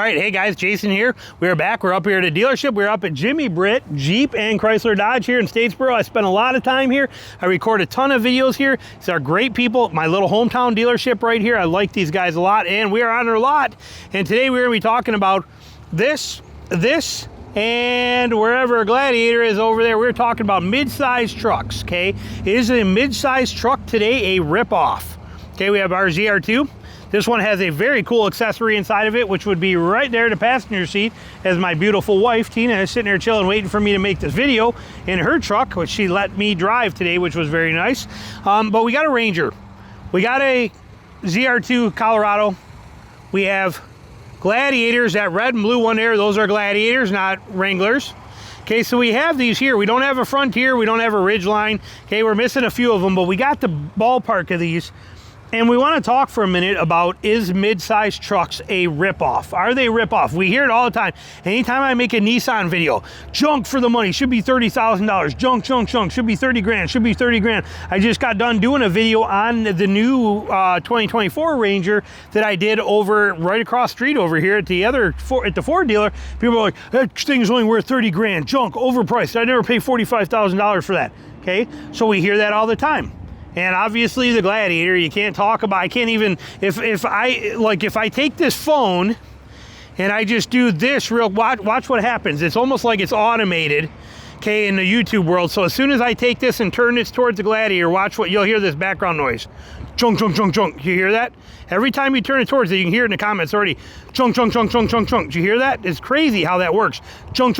right, hey guys, Jason here. We're back. We're up here at a dealership. We're up at Jimmy Britt Jeep and Chrysler Dodge here in Statesboro. I spent a lot of time here. I record a ton of videos here. These are great people. My little hometown dealership right here. I like these guys a lot, and we are on their lot. And today we're going to be talking about this, and wherever a Gladiator is over there. We're talking about mid-size trucks, okay? Is a mid-size truck today a rip-off? Okay, we have our ZR2. This one has a very cool accessory inside of it, which would be right there, the passenger seat, as my beautiful wife, Tina, is sitting there chilling, waiting for me to make this video in her truck, which she let me drive today, which was very nice. But we got a Ranger. We got a ZR2 Colorado. We have Gladiators, that red and blue one there. Those are Gladiators, not Wranglers. Okay, so we have these here. We don't have a Frontier. We don't have a Ridgeline. Okay, we're missing a few of them, but we got the ballpark of these. And we want to talk for a minute about, is mid-size trucks a ripoff? Are they ripoff? We hear it all the time. Anytime I make a Nissan video, junk for the money, should be $30,000. Junk, should be 30 grand, should be 30 grand. I just got done doing a video on the new 2024 Ranger that I did over right across the street over here at the Ford dealer. People are like, that thing's only worth 30 grand, junk, overpriced. I never pay $45,000 for that. Okay, so we hear that all the time. And obviously the Gladiator, you can't talk about, I can't even, if I take this phone and I just do this watch what happens. It's almost like it's automated, okay, in the YouTube world. So as soon as I take this and turn this towards the Gladiator, watch what, you'll hear this background noise. Chunk. You hear that? Every time you turn it towards it, you can hear it in the comments already. Chunk. Do you hear that? It's crazy how that works. Chunk.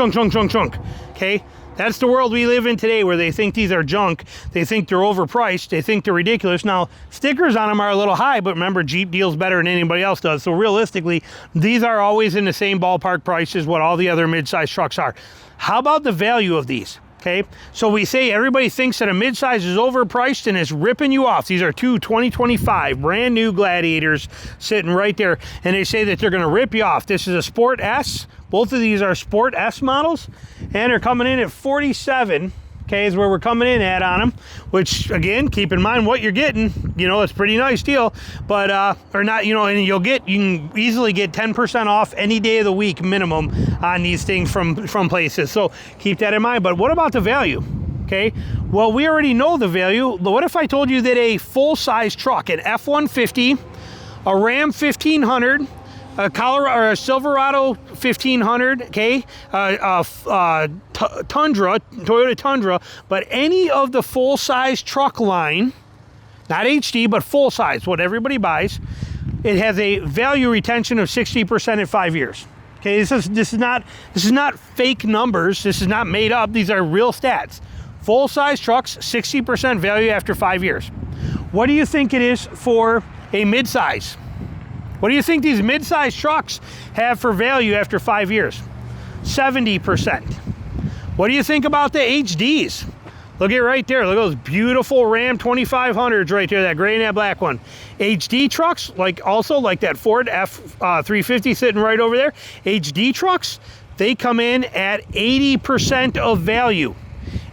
Okay? That's the world we live in today, where they think these are junk. They think they're overpriced. They think they're ridiculous. Now, stickers on them are a little high, but remember, Jeep deals better than anybody else does. So realistically, these are always in the same ballpark price as what all the other mid-size trucks are. How about the value of these? Okay, so we say everybody thinks that a mid-size is overpriced and it's ripping you off. These are two 2025 brand new Gladiators sitting right there, and they say that they're going to rip you off. This is a Sport S. Both of these are Sport S models, and they're coming in at 47. Okay, is where we're coming in at on them, which again, keep in mind what you're getting. You know, it's a pretty nice deal, but or not, you know, and you can easily get 10% off any day of the week minimum on these things from places. So keep that in mind. But what about the value? Okay, well, we already know the value. What if I told you that a full-size truck, an F-150, a Ram 1500, a Colorado or a Silverado 1500, okay, Tundra, Toyota Tundra, but any of the full-size truck line, not HD, but full-size, what everybody buys, it has a value retention of 60% in 5 years. Okay, this is not fake numbers. This is not made up. These are real stats. Full-size trucks, 60% value after 5 years. What do you think it is for a mid-size? What do you think these mid-size trucks have for value after 5 years? 70%. What do you think about the HDs? Look at it right there. Look at those beautiful Ram 2500s right there, that gray and that black one. HD trucks, like that Ford F350 sitting right over there. HD trucks, they come in at 80% of value.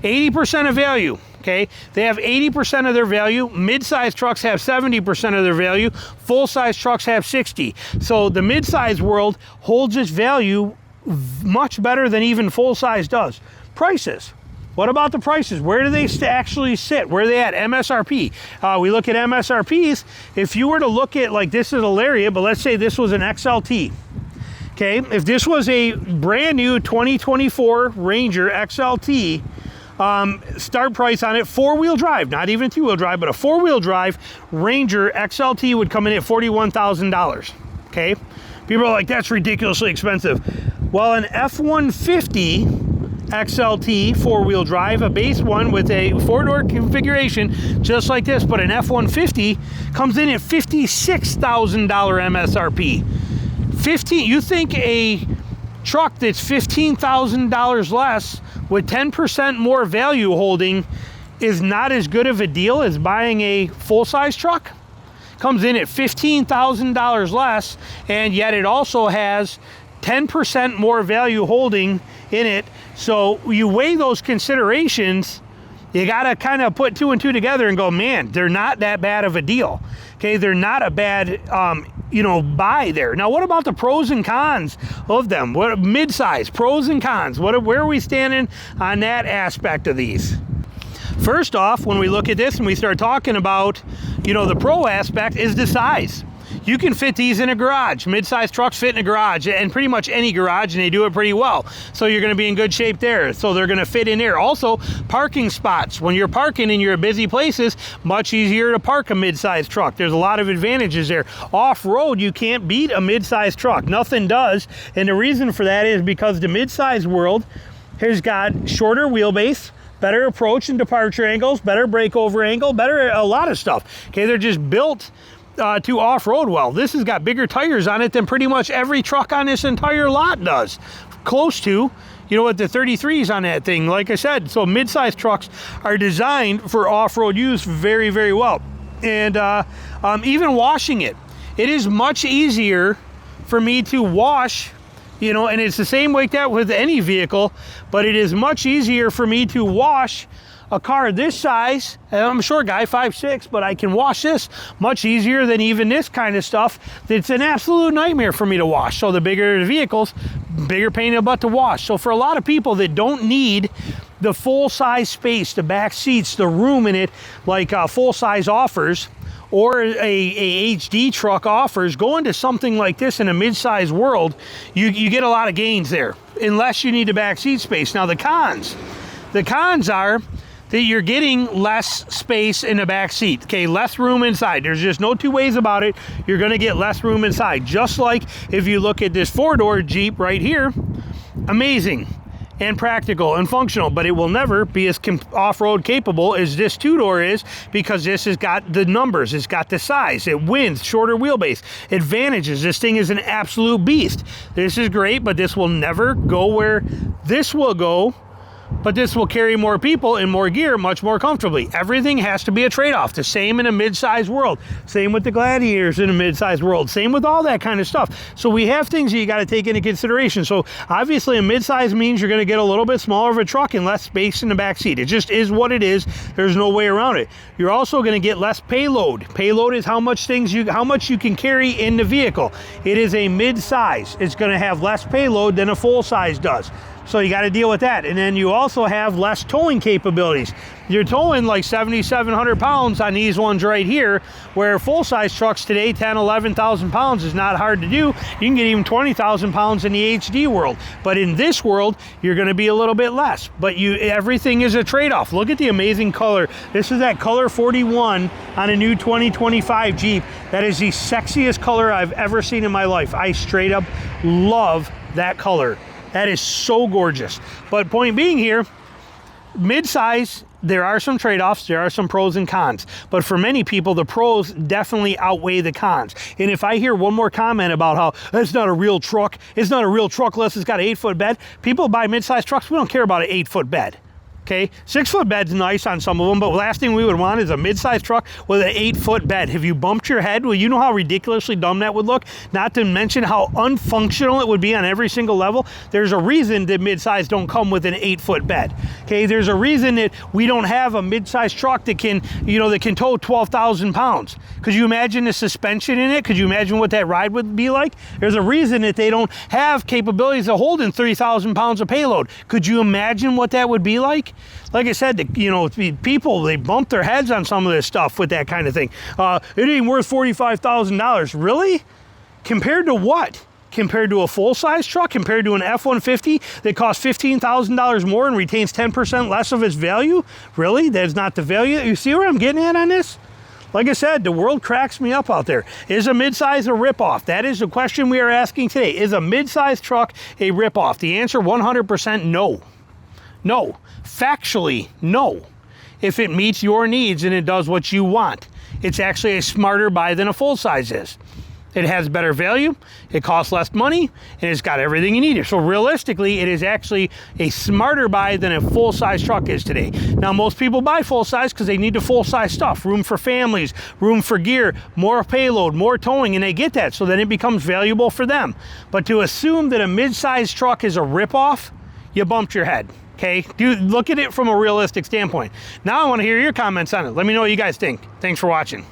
80% of value. Okay, they have 80% of their value. Mid-size trucks have 70% of their value. Full-size trucks have 60%. So the mid-size world holds its value much better than even full-size does. Prices. What about the prices? Where do they actually sit? Where are they at? MSRP. We look at MSRPs. If you were to look at, like, this is a Lariat, but let's say this was an XLT. Okay, if this was a brand new 2024 Ranger XLT, start price on it, 4-wheel drive, not even 2-wheel drive, but a 4-wheel drive Ranger XLT would come in at $41,000. Okay, people are like, that's ridiculously expensive. Well, an F-150 XLT 4-wheel drive, a base one with a 4-door configuration just like this, but an F-150 comes in at $56,000 MSRP. You think a truck that's $15,000 less with 10% more value holding is not as good of a deal as buying a full-size truck? Comes in at $15,000 less, and yet it also has 10% more value holding in it. So you weigh those considerations, you got to kind of put two and two together and go, man, they're not that bad of a deal. Okay, they're not a bad you know, buy there. Now, what about the pros and cons of them? What mid-size, pros and cons? Where are we standing on that aspect of these? First off, when we look at this and we start talking about, you know, the pro aspect is the size. You can fit these in a garage. Mid-size trucks fit in a garage, and pretty much any garage, and they do it pretty well. So you're going to be in good shape there. So they're going to fit in there. Also, parking spots. When you're parking in your busy places, much easier to park a mid-size truck. There's a lot of advantages there. Off-road, you can't beat a mid-size truck. Nothing does. And the reason for that is because the mid-size world has got shorter wheelbase, better approach and departure angles, better breakover angle, better a lot of stuff. Okay, they're just built to off-road well. This has got bigger tires on it than pretty much every truck on this entire lot does. Close to, you know what, the 33s on that thing, like I said. So mid-size trucks are designed for off-road use very, very well. And even washing it is much easier for me to wash, you know, and it's the same like that with any vehicle, but it is much easier for me to wash a car this size, and I'm a short guy, 5'6", but I can wash this much easier than even this kind of stuff. It's an absolute nightmare for me to wash. So the bigger the vehicles, bigger pain in the butt to wash. So for a lot of people that don't need the full-size space, the back seats, the room in it, like full-size offers, or a HD truck offers, going to something like this in a mid-size world, you get a lot of gains there, unless you need the back seat space. Now the cons are that you're getting less space in the back seat, okay? Less room inside. There's just no two ways about it. You're gonna get less room inside. Just like if you look at this four-door Jeep right here, amazing and practical and functional, but it will never be as off-road capable as this two-door is, because this has got the numbers, it's got the size, it wins, shorter wheelbase, advantages. This thing is an absolute beast. This is great, but this will never go where this will go, but this will carry more people and more gear much more comfortably. Everything has to be a trade-off. The same in a mid-sized world. Same with the Gladiators in a mid-sized world. Same with all that kind of stuff. So we have things that you got to take into consideration. So obviously a mid-size means you're going to get a little bit smaller of a truck and less space in the back seat. It just is what it is. There's no way around it. You're also going to get less payload. Payload is how much you can carry in the vehicle. It is a mid-size. It's going to have less payload than a full-size does. So you got to deal with that. And then you also have less towing capabilities. You're towing like 7,700 pounds on these ones right here, where full-size trucks today, 10, 11,000 pounds is not hard to do. You can get even 20,000 pounds in the HD world. But in this world, you're going to be a little bit less. But everything is a trade-off. Look at the amazing color. This is that color 41 on a new 2025 Jeep. That is the sexiest color I've ever seen in my life. I straight up love that color. That is so gorgeous. But point being here, mid-size, there are some trade-offs, there are some pros and cons. But for many people, the pros definitely outweigh the cons. And if I hear one more comment about how that's not a real truck, it's not a real truck unless it's got an 8-foot bed. People buy mid-size trucks, we don't care about an 8-foot bed. Okay, 6-foot bed's nice on some of them, but the last thing we would want is a mid-sized truck with an 8-foot bed. Have you bumped your head? Well, you know how ridiculously dumb that would look, not to mention how unfunctional it would be on every single level. There's a reason that mid-size don't come with an 8-foot bed. Okay, there's a reason that we don't have a mid-sized truck that can, that can tow 12,000 pounds. Could you imagine the suspension in it? Could you imagine what that ride would be like? There's a reason that they don't have capabilities of holding 3,000 pounds of payload. Could you imagine what that would be like? Like I said, people, they bump their heads on some of this stuff with that kind of thing. It ain't worth $45,000. Really? Compared to what? Compared to a full-size truck? Compared to an F-150 that costs $15,000 more and retains 10% less of its value? Really? That's not the value? You see where I'm getting at on this? Like I said, the world cracks me up out there. Is a mid-size a ripoff? That is the question we are asking today. Is a mid-size truck a ripoff? The answer, 100% no. No. Factually, no. If it meets your needs and it does what you want. It's actually a smarter buy than a full-size is. It has better value, it costs less money, and it's got everything you need. So realistically, it is actually a smarter buy than a full-size truck is today. Now, most people buy full-size because they need the full-size stuff. Room for families, room for gear, more payload, more towing, and they get that. So then it becomes valuable for them. But to assume that a mid-size truck is a ripoff, you bumped your head. Okay, look at it from a realistic standpoint. Now I want to hear your comments on it. Let me know what you guys think. Thanks for watching.